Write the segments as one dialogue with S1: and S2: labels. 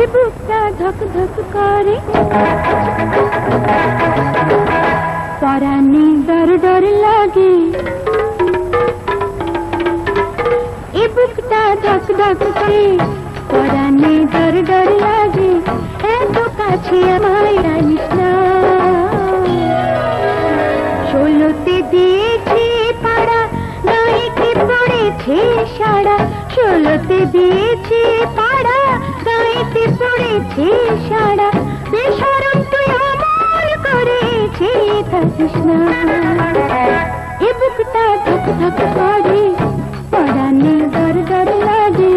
S1: এ বুকটা ধক ধক করে, পরাণে ডর ডর লাগে। এ বুকটা ধক ধক করে, পরাণে ডর ডর লাগে। এত কাছে আমায় আনিস না, ষোলোতে দিয়েছে পাড়া, গায়েতে পড়েছে সারা। ষোলোতে দিয়েছে পাড়া, গায়েতে পড়েছে সারা। বেশরম তুই অমল করেছে থাকিস না। এ বুকটা ধক ধক করে, পরাণে ডর ডর লাগে।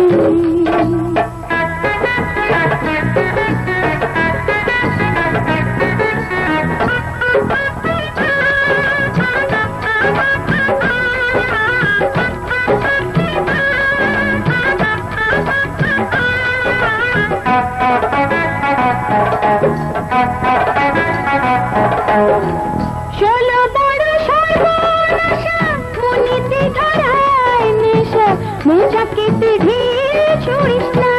S1: ষোলো বড় সর্বনাশা, মনেতে ধরায় নেশা। মোজা কেটে ঢের ছুড়িস না।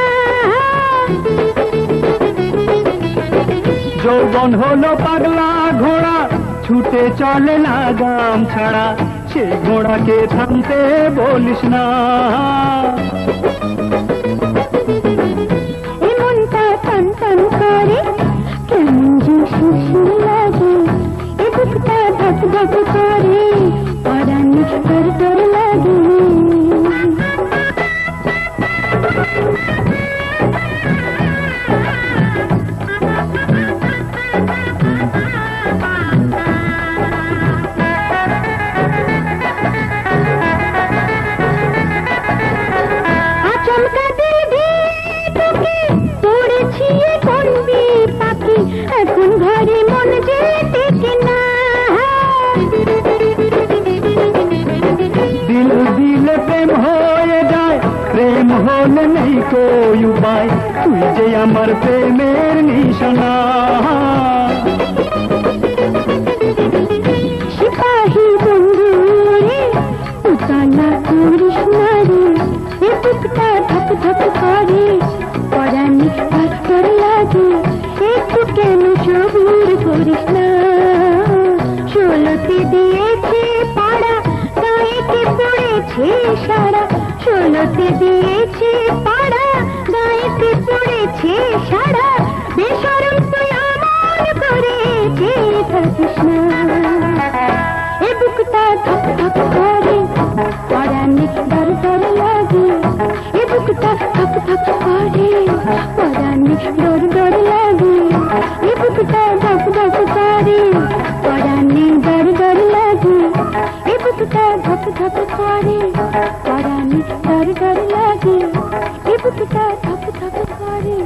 S2: যৌবন হলো পাগলা ঘোড়া, ছুটে চলে লাগাম ছাড়া। সেই ঘোড়াকে থামতে বলিস না।
S1: এমনটা টান টান করে, কেমন যে শিশির লাগে। এ বুকটা ধক ধক করে, পরাণে ডর ডর লাগে। আচমকা দিল ঢুকে পড়েছি কোন বিপাকে। এখন ঘরে মন যে টেকে না।
S2: দিল দিলে প্রেম হয়ে যায়, প্রেম হলে নেই কোই উপায়। তুই যে আমার প্রেমের নিশানা।
S1: সিপাহী বন্ধু রে, উতলা করিস না রে। এ বুকটা ধক ধক করে, পরাণে ডর ডর লাগে। একটু কেন সবুর করিস না। ষোলোতে দিয়েছে পাড়া, গায়েতে পড়েছে সারা। ষোলোতে দিয়েছে পাড়া, গায়েতে পড়েছে সারা। বেশরম তুই অমল করেছে থাকিস না। এ বুকটা ধক ধক করে, পরাণে ডর ডর লাগে। এ বুকটা ধক ধক করে, পরাণে ডর ডর লাগে। এ বুকটা ধক ধক করে, পরাণে ডর ডর লাগে। এ বুকটা ধক ধক করে, পরাণে ডর ডর লাগে। এ বুকটা ধক ধক করে।